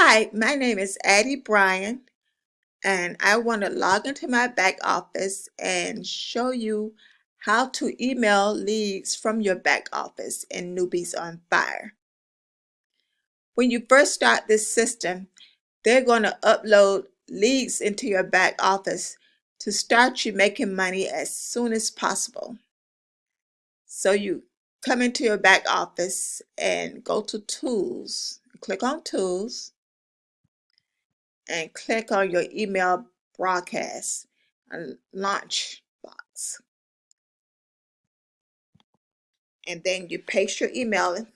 Hi, my name is Addie Bryan, and I want to log into my back office and show you how to email leads from your back office in Newbies on Fire. When you first start this system, they're going to upload leads into your back office to start you making money as soon as possible. So you come into your back office and go to Tools, click on Tools, and click on your email broadcast and launch box. And then you paste your email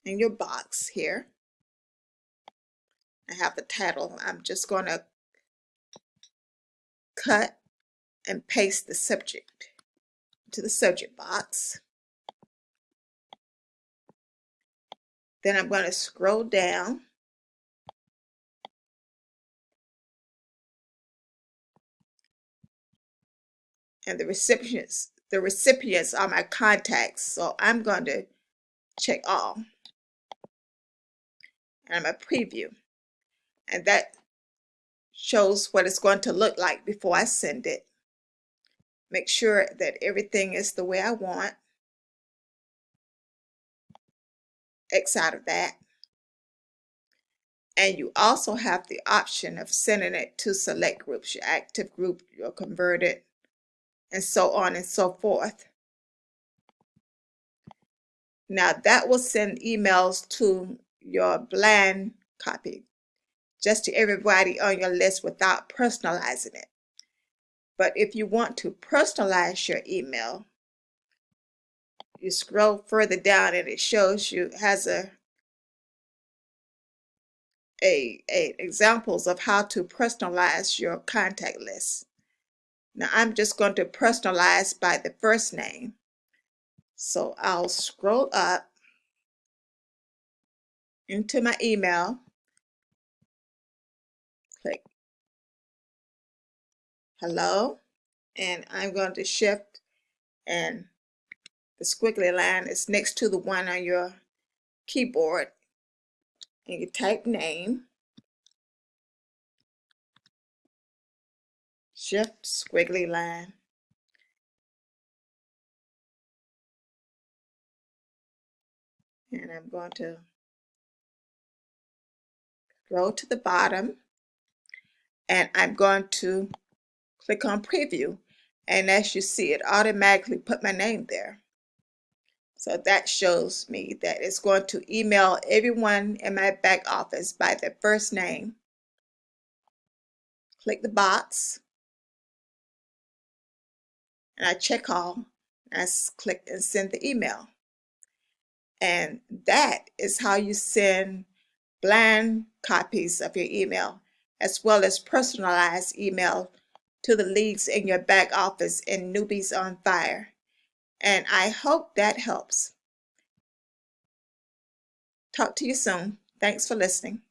in your box here. I have the title. I'm just going to cut and paste the subject to the subject box. Then I'm going to scroll down and the recipients are my contacts. So I'm going to check all. And I'm going to preview. And that shows what it's going to look like before I send it. Make sure that everything is the way I want. X out of that. And you also have the option of sending it to select groups, your active group, your converted, and so on and so forth. Now that will send emails to your bland copy, just to everybody on your list without personalizing it. But if you want to personalize your email, you scroll further down and it shows you, has examples of how to personalize your contact list. Now I'm just going to personalize by the first name. So I'll scroll up into my email, click hello, and I'm going to shift, and the squiggly line is next to the one on your keyboard, and you type name, shift, squiggly line, and I'm going to go to the bottom, and I'm going to click on preview, and as you see, it automatically put my name there. So that shows me that it's going to email everyone in my back office by their first name. Click the box, and I check all, and I click and send the email. And that is how you send bland copies of your email, as well as personalized email to the leads in your back office in Newbies on Fire. And I hope that helps. Talk to you soon. Thanks for listening.